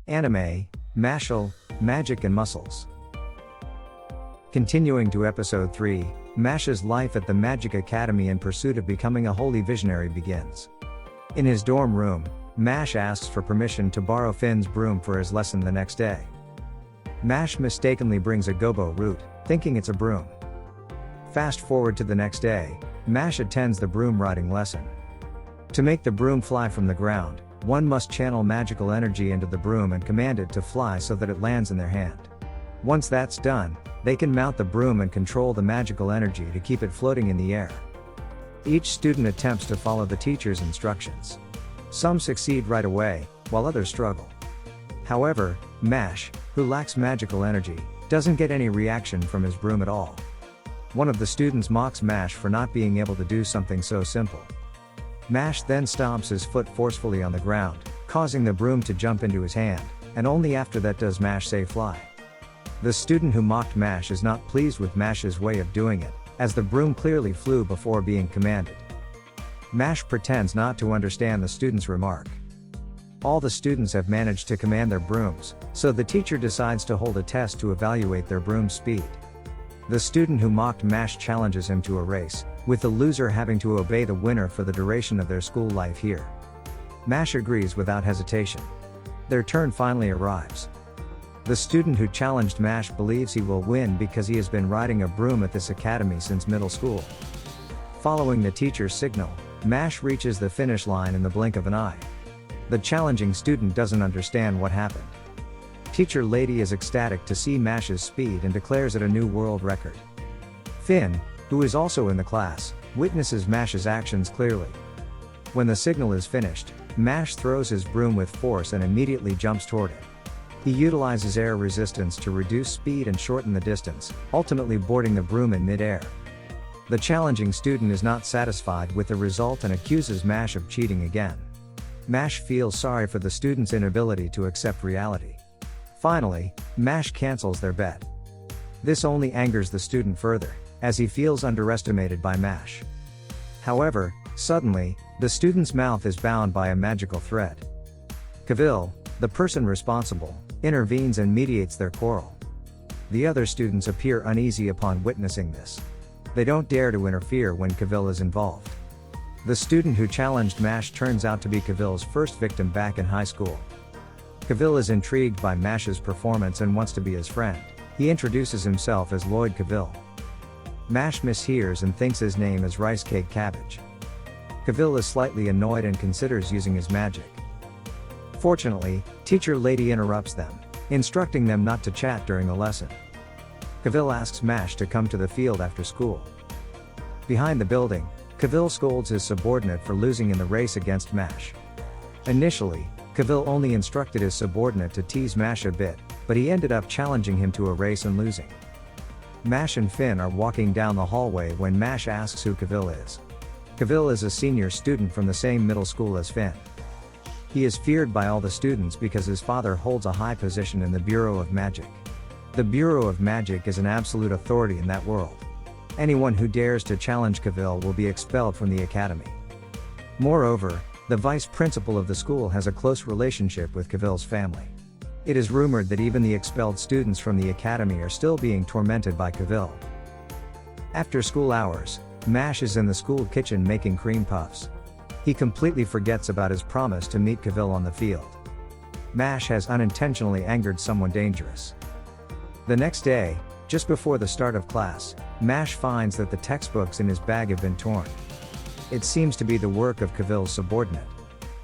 Anime, Mashle, Magic and Muscles. Continuing to Episode 3, Mash's life at the Magic Academy in pursuit of becoming a holy visionary begins. In his dorm room, Mash asks for permission to borrow Finn's broom for his lesson the next day. Mash mistakenly brings a gobo root, thinking it's a broom. Fast forward to the next day, Mash attends the broom riding lesson. To make the broom fly from the ground, one must channel magical energy into the broom and command it to fly so that it lands in their hand. Once that's done, they can mount the broom and control the magical energy to keep it floating in the air. Each student attempts to follow the teacher's instructions. Some succeed right away, while others struggle. However, Mash, who lacks magical energy, doesn't get any reaction from his broom at all. One of the students mocks Mash for not being able to do something so simple. Mash then stomps his foot forcefully on the ground, causing the broom to jump into his hand, and only after that does Mash say fly. The student who mocked Mash is not pleased with Mash's way of doing it, as the broom clearly flew before being commanded. Mash pretends not to understand the student's remark. All the students have managed to command their brooms, so the teacher decides to hold a test to evaluate their broom's speed. The student who mocked Mash challenges him to a race, with the loser having to obey the winner for the duration of their school life here. Mash agrees without hesitation. Their turn finally arrives. The student who challenged Mash believes he will win because he has been riding a broom at this academy since middle school. Following the teacher's signal, Mash reaches the finish line in the blink of an eye. The challenging student doesn't understand what happened. Teacher Lady is ecstatic to see Mash's speed and declares it a new world record. Finn, who is also in the class, witnesses Mash's actions clearly. When the signal is finished, Mash throws his broom with force and immediately jumps toward it. He utilizes air resistance to reduce speed and shorten the distance, ultimately boarding the broom in mid-air. The challenging student is not satisfied with the result and accuses Mash of cheating again. Mash feels sorry for the student's inability to accept reality. Finally, Mash cancels their bet. This only angers the student further, as he feels underestimated by Mash. However, suddenly, the student's mouth is bound by a magical thread. Kavil, the person responsible, intervenes and mediates their quarrel. The other students appear uneasy upon witnessing this. They don't dare to interfere when Kavil is involved. The student who challenged Mash turns out to be Kavil's first victim back in high school. Kavil is intrigued by Mash's performance and wants to be his friend. He introduces himself as Lloyd Kavil. Mash mishears and thinks his name is Rice Cake Cabbage. Kavil is slightly annoyed and considers using his magic. Fortunately, Teacher Lady interrupts them, instructing them not to chat during the lesson. Kavil asks Mash to come to the field after school. Behind the building, Kavil scolds his subordinate for losing in the race against Mash. Initially, Kavil only instructed his subordinate to tease Mash a bit, but he ended up challenging him to a race and losing. Mash and Finn are walking down the hallway when Mash asks who Kavil is. Kavil is a senior student from the same middle school as Finn. He is feared by all the students because his father holds a high position in the Bureau of Magic. The Bureau of Magic is an absolute authority in that world. Anyone who dares to challenge Kavil will be expelled from the academy. Moreover, the vice principal of the school has a close relationship with Kavil's family. It is rumored that even the expelled students from the academy are still being tormented by Kavil. After school hours, Mash is in the school kitchen making cream puffs. He completely forgets about his promise to meet Kavil on the field. Mash has unintentionally angered someone dangerous. The next day, just before the start of class, Mash finds that the textbooks in his bag have been torn. It seems to be the work of Kavil's subordinate.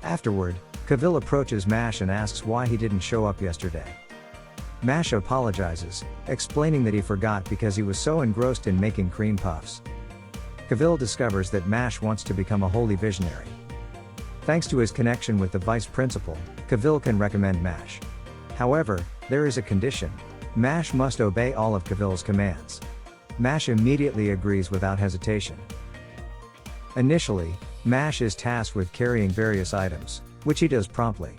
Afterward, Kavil approaches Mash and asks why he didn't show up yesterday. Mash apologizes, explaining that he forgot because he was so engrossed in making cream puffs. Kavil discovers that Mash wants to become a holy visionary. Thanks to his connection with the vice principal, Kavil can recommend Mash. However, there is a condition. Mash must obey all of Kavil's commands. Mash immediately agrees without hesitation. Initially, Mash is tasked with carrying various items, which he does promptly.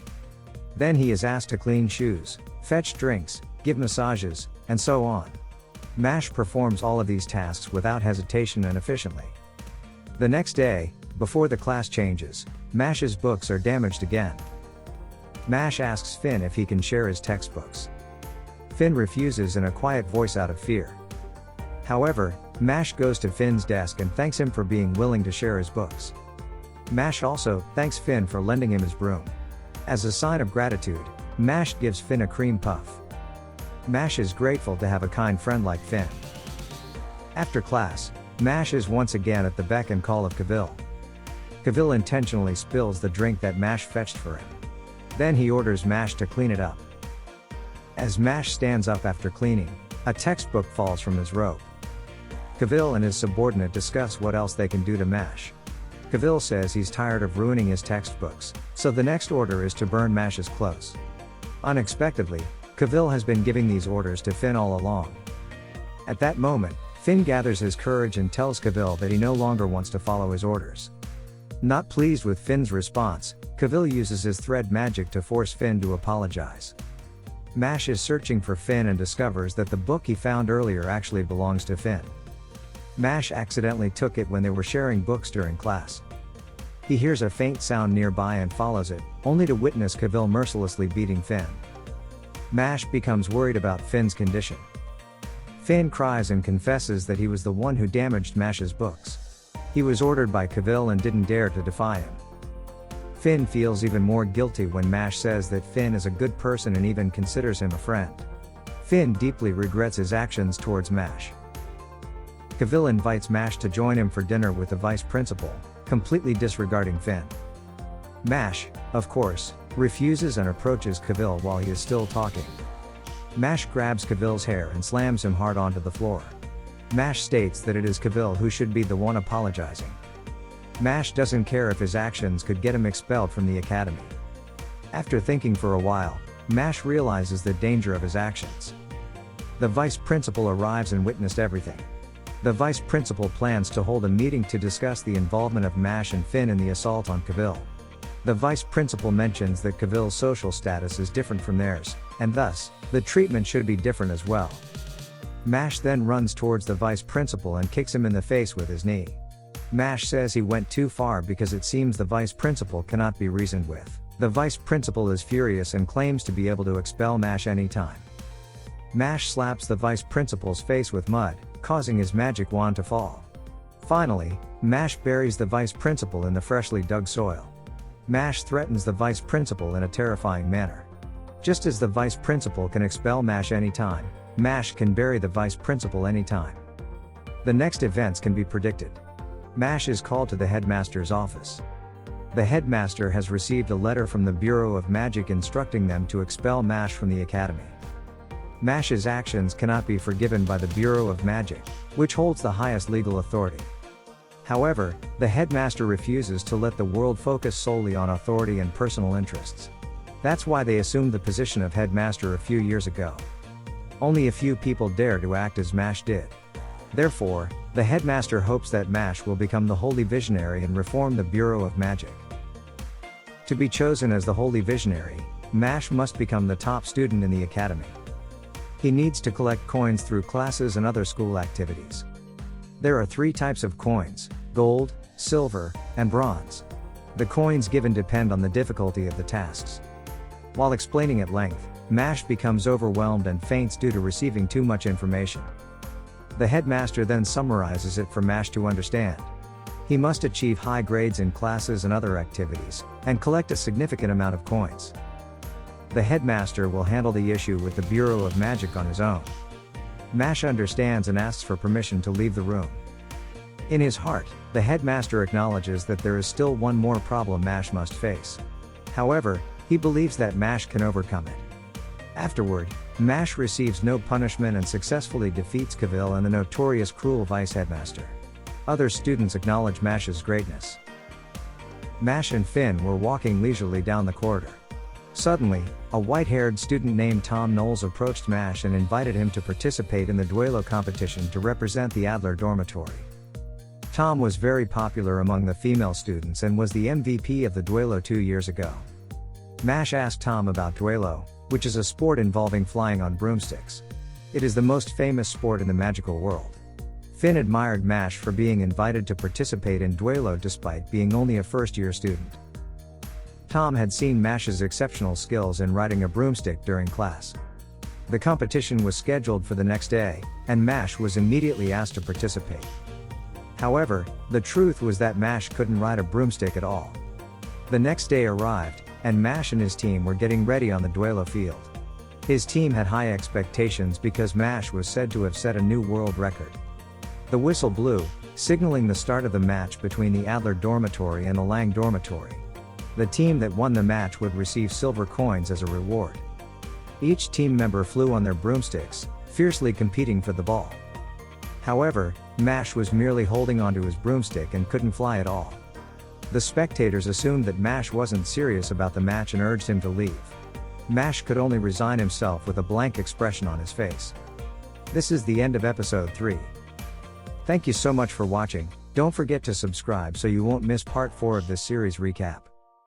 Then he is asked to clean shoes, fetch drinks, give massages, and so on. Mash performs all of these tasks without hesitation and efficiently. The next day, before the class changes, Mash's books are damaged again. Mash asks Finn if he can share his textbooks. Finn refuses in a quiet voice out of fear. However, Mash goes to Finn's desk and thanks him for being willing to share his books. Mash also thanks Finn for lending him his broom. As a sign of gratitude, Mash gives Finn a cream puff. Mash is grateful to have a kind friend like Finn. After class, Mash is once again at the beck and call of Cavill. Cavill intentionally spills the drink that Mash fetched for him. Then he orders Mash to clean it up. As Mash stands up after cleaning, a textbook falls from his robe. Cavill and his subordinate discuss what else they can do to Mash. Cavill says he's tired of ruining his textbooks, so the next order is to burn Mash's clothes. Unexpectedly, Cavill has been giving these orders to Finn all along. At that moment, Finn gathers his courage and tells Cavill that he no longer wants to follow his orders. Not pleased with Finn's response, Cavill uses his thread magic to force Finn to apologize. Mash is searching for Finn and discovers that the book he found earlier actually belongs to Finn. Mash accidentally took it when they were sharing books during class. He hears a faint sound nearby and follows it, only to witness Cavill mercilessly beating Finn. Mash becomes worried about Finn's condition. Finn cries and confesses that he was the one who damaged Mash's books. He was ordered by Cavill and didn't dare to defy him. Finn feels even more guilty when Mash says that Finn is a good person and even considers him a friend. Finn deeply regrets his actions towards Mash. Cavill invites Mash to join him for dinner with the vice principal, completely disregarding Finn. Mash, of course, refuses and approaches Cavill while he is still talking. Mash grabs Cavill's hair and slams him hard onto the floor. Mash states that it is Cavill who should be the one apologizing. Mash doesn't care if his actions could get him expelled from the academy. After thinking for a while, Mash realizes the danger of his actions. The vice principal arrives and witnessed everything. The vice principal plans to hold a meeting to discuss the involvement of Mash and Finn in the assault on Cavill. The vice principal mentions that Cavill's social status is different from theirs, and thus, the treatment should be different as well. Mash then runs towards the vice principal and kicks him in the face with his knee. Mash says he went too far because it seems the vice principal cannot be reasoned with. The vice principal is furious and claims to be able to expel Mash anytime. Mash slaps the vice principal's face with mud, causing his magic wand to fall. Finally, Mash buries the vice principal in the freshly dug soil. Mash threatens the vice principal in a terrifying manner. Just as the vice principal can expel Mash anytime, Mash can bury the vice principal anytime. The next events can be predicted. Mash is called to the headmaster's office. The headmaster has received a letter from the Bureau of Magic instructing them to expel Mash from the academy. Mash's actions cannot be forgiven by the Bureau of Magic, which holds the highest legal authority. However, the headmaster refuses to let the world focus solely on authority and personal interests. That's why they assumed the position of headmaster a few years ago. Only a few people dare to act as Mash did. Therefore, the headmaster hopes that Mash will become the Holy Visionary and reform the Bureau of Magic. To be chosen as the Holy Visionary, Mash must become the top student in the academy. He needs to collect coins through classes and other school activities. There are 3 types of coins: gold, silver, and bronze. The coins given depend on the difficulty of the tasks. While explaining at length, Mash becomes overwhelmed and faints due to receiving too much information. The headmaster then summarizes it for Mash to understand. He must achieve high grades in classes and other activities, and collect a significant amount of coins. The headmaster will handle the issue with the Bureau of Magic on his own. Mash understands and asks for permission to leave the room. In his heart, the headmaster acknowledges that there is still one more problem Mash must face. However, he believes that Mash can overcome it. Afterward, Mash receives no punishment and successfully defeats Cavill and the notorious cruel vice headmaster. Other students acknowledge Mash's greatness. Mash and Finn were walking leisurely down the corridor. Suddenly, a white-haired student named Tom Knowles approached Mash and invited him to participate in the duello competition to represent the Adler dormitory. Tom was very popular among the female students and was the MVP of the duello 2 years ago. Mash asked Tom about duello, which is a sport involving flying on broomsticks. It is the most famous sport in the magical world. Finn admired Mash for being invited to participate in duello despite being only a first-year student. Tom had seen Mash's exceptional skills in riding a broomstick during class. The competition was scheduled for the next day, and Mash was immediately asked to participate. However, the truth was that Mash couldn't ride a broomstick at all. The next day arrived, and Mash and his team were getting ready on the duelo field. His team had high expectations because Mash was said to have set a new world record. The whistle blew, signaling the start of the match between the Adler dormitory and the Lang dormitory. The team that won the match would receive silver coins as a reward. Each team member flew on their broomsticks, fiercely competing for the ball. However, Mash was merely holding onto his broomstick and couldn't fly at all. The spectators assumed that Mash wasn't serious about the match and urged him to leave. Mash could only resign himself with a blank expression on his face. This is the end of episode 3. Thank you so much for watching. Don't forget to subscribe so you won't miss part 4 of this series recap.